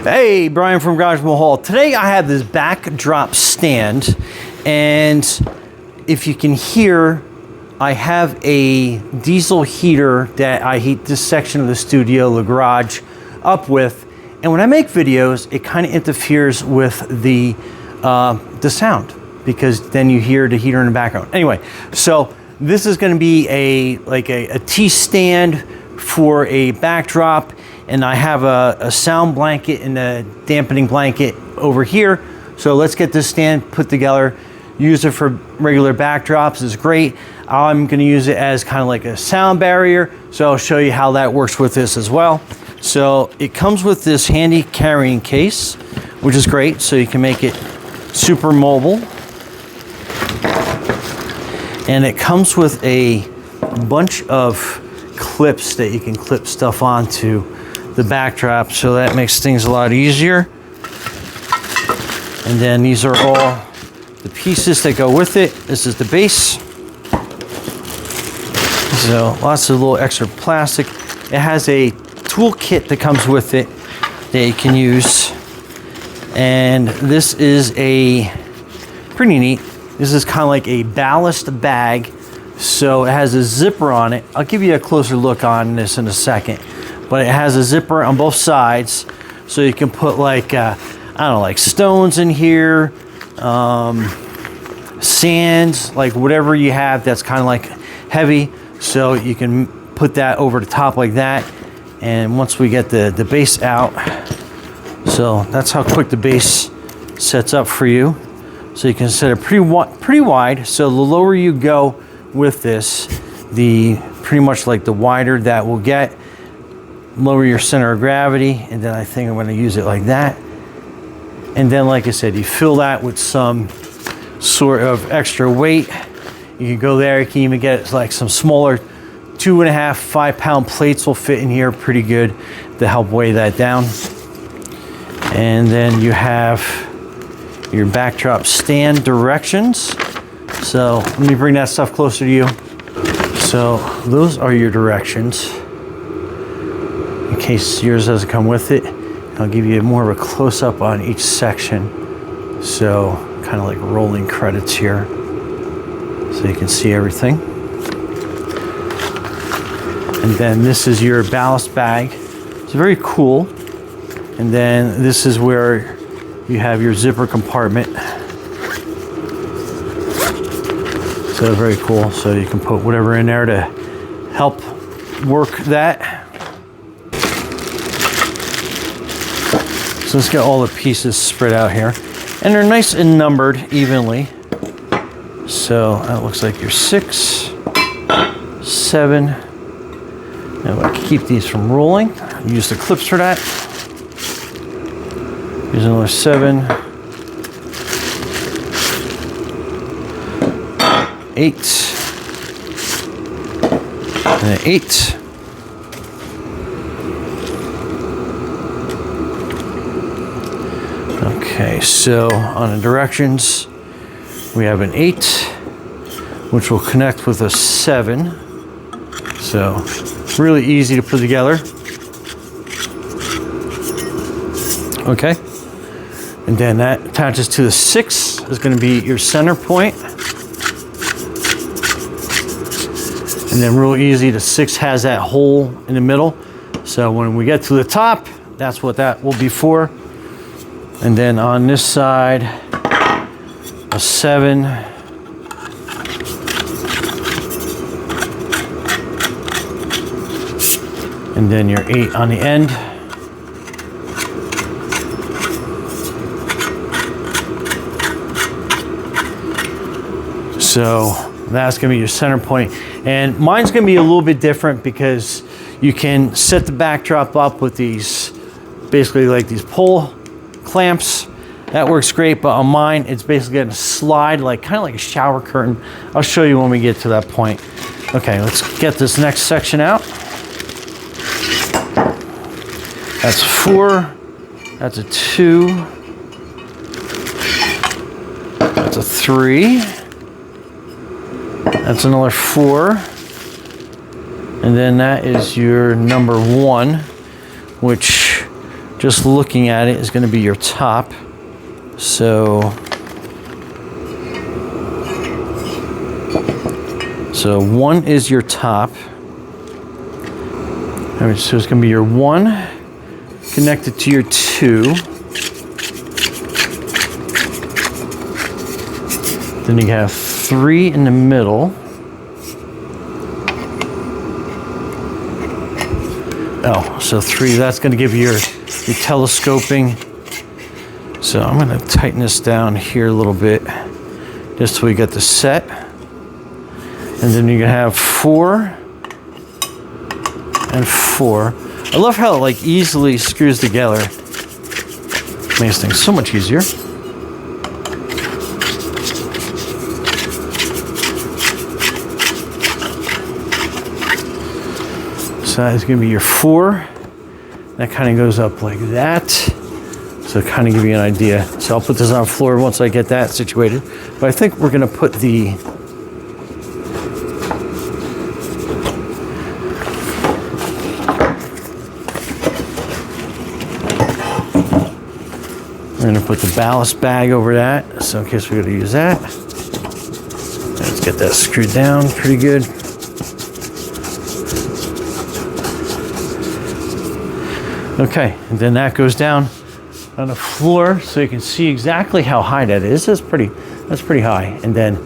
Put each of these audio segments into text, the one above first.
Hey, Brian from Garage Mahal. Today I have this backdrop stand, and if you can hear, I have a diesel heater that I heat this section of the studio, the garage, up with. And when I make videos, it kind of interferes with the sound, because then you hear the heater in the background. Anyway, so this is going to be a T-stand for a backdrop, and I have a sound blanket and a dampening blanket over here. So let's get this stand put together. Use it for regular backdrops is great. I'm going to use it as kind of like a sound barrier, so I'll show you how that works with this as well. So it comes with this handy carrying case, which is great, so you can make it super mobile. And it comes with a bunch of clips that you can clip stuff onto the backdrop, so that makes things a lot easier. And then these are all the pieces that go with it. This is the base. So lots of little extra plastic. It has a tool kit that comes with it that you can use. And this is a pretty neat. This is kind of like a ballast bag. So it has a zipper on it. I'll give you a closer look on this in a second. But it has a zipper on both sides, so you can put like, I don't know, like stones in here, sand, like whatever you have that's kind of like heavy. So you can put that over the top like that. And once we get the base out, so that's how quick the base sets up for you. So you can set it pretty wide. So the lower you go with this, the pretty much like the wider that will get. Lower your center of gravity, and then I think I'm going to use it like that. And then, like I said, you fill that with some sort of extra weight. You can go there. You can even get like some smaller 2.5, 5 pound plates will fit in here pretty good to help weigh that down. And then you have your backdrop stand directions. So let me bring that stuff closer to you. So those are your directions. In case yours doesn't come with it, I'll give you more of a close-up on each section. So kind of like rolling credits here, so you can see everything. And then this is your ballast bag. It's very cool. And then this is where you have your zipper compartment. So very cool. So you can put whatever in there to help work that. So let's get all the pieces spread out here. And they're nice and numbered evenly. So that looks like your 6, 7. Now I can keep these from rolling. Use the clips for that. Here's another 7, 8, and an 8. Okay, so on the directions, we have an 8, which will connect with a 7. So really easy to put together. Okay, and then that attaches to the 6 is going to be your center point. And then real easy, the 6 has that hole in the middle. So when we get to the top, that's what that will be for. And then on this side, a 7. And then your 8 on the end. So that's going to be your center point. And mine's going to be a little bit different because you can set the backdrop up with these, basically like these pole clamps. That works great, but on mine, it's basically going to slide like kind of like a shower curtain. I'll show you when we get to that point. Okay, let's get this next section out. That's 4. That's a 2. That's a 3. That's another 4. And then that is your number 1, which just looking at it, is going to be your top. So one is your top. So it's going to be your 1 connected to your 2. Then you have 3 in the middle. Oh, so 3, that's going to give you your telescoping. So I'm going to tighten this down here a little bit, just so we get the set. And then you're going to have 4 and 4. I love how it like easily screws together. Makes things so much easier. So that's going to be your 4. That kind of goes up like that. So kind of give you an idea. So I'll put this on the floor once I get that situated. But I think we're going to put the ballast bag over that. So in case we're going to use that. Let's get that screwed down pretty good. Okay, and then that goes down on the floor so you can see exactly how high that is. That's pretty high. And then,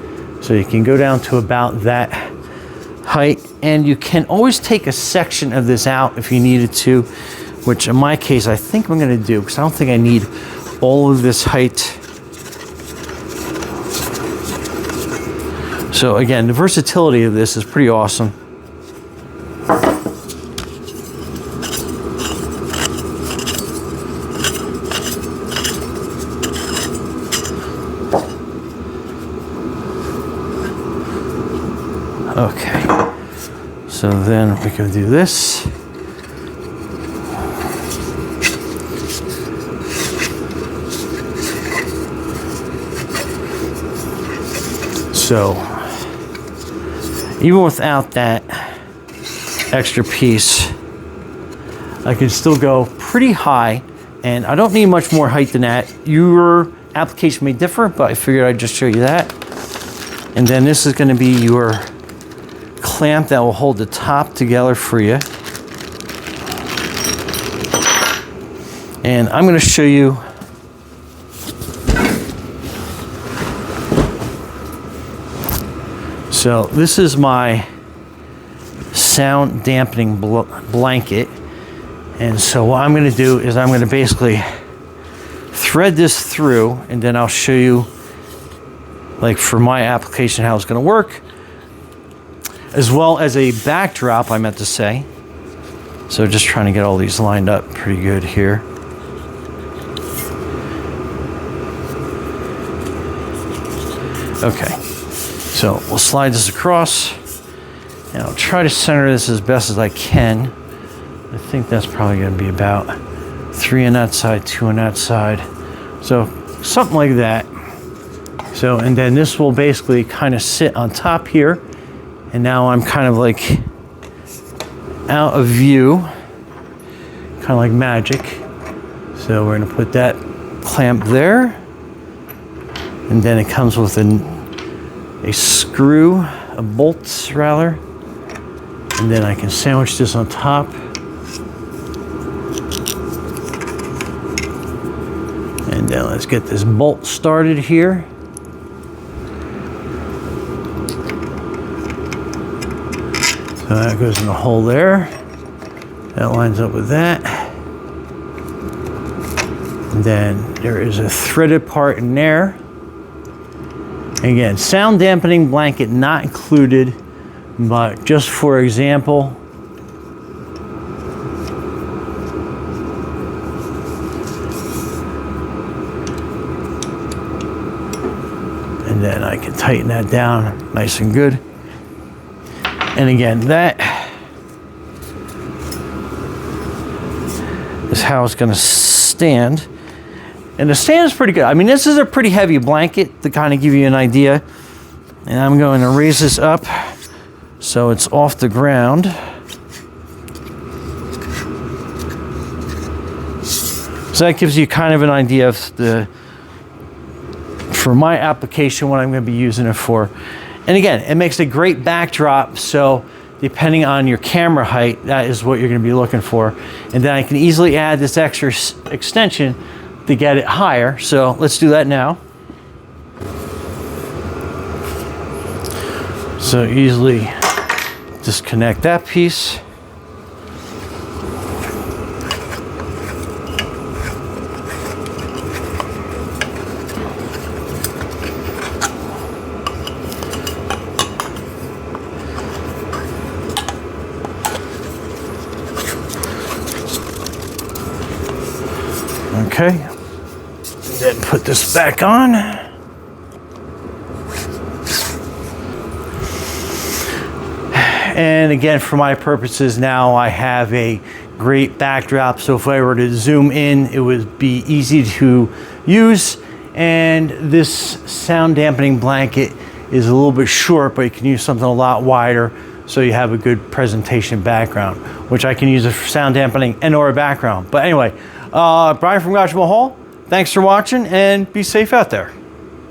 so you can go down to about that height. And you can always take a section of this out if you needed to, which in my case, I think I'm gonna do, because I don't think I need all of this height. So again, the versatility of this is pretty awesome. Okay, so then we can do this. So even without that extra piece, I can still go pretty high, and I don't need much more height than that. Your application may differ, but I figured I'd just show you that. And then this is going to be your clamp that will hold the top together for you. And I'm going to show you so this is my sound dampening blanket. And so what I'm going to do is I'm going to basically thread this through, and then I'll show you, like for my application, how it's going to work, as well as a backdrop, I meant to say. So just trying to get all these lined up pretty good here. Okay, so we'll slide this across, and I'll try to center this as best as I can. I think that's probably going to be about 3 on that side, 2 on that side. So something like that. So, and then this will basically kind of sit on top here. And now I'm kind of like out of view, kind of like magic. So we're going to put that clamp there. And then it comes with a screw, a bolt rather. And then I can sandwich this on top. And then let's get this bolt started here. So that goes in the hole there. That lines up with that. And then there is a threaded part in there. Again, sound dampening blanket not included, but just for example, and then I can tighten that down nice and good. And again, that is how it's going to stand. And the stand is pretty good. I mean, this is a pretty heavy blanket to kind of give you an idea. And I'm going to raise this up so it's off the ground. So that gives you kind of an idea of for my application, what I'm going to be using it for. And again, it makes a great backdrop, so depending on your camera height, that is what you're going to be looking for. And then I can easily add this extra extension to get it higher. So let's do that now. So easily disconnect that piece. Okay, then put this back on. And again, for my purposes now, I have a great backdrop. So if I were to zoom in, it would be easy to use. And this sound dampening blanket is a little bit short, but you can use something a lot wider so you have a good presentation background, which I can use it for sound dampening and or a background. But anyway, Brian from Garage Mahal, thanks for watching and be safe out there.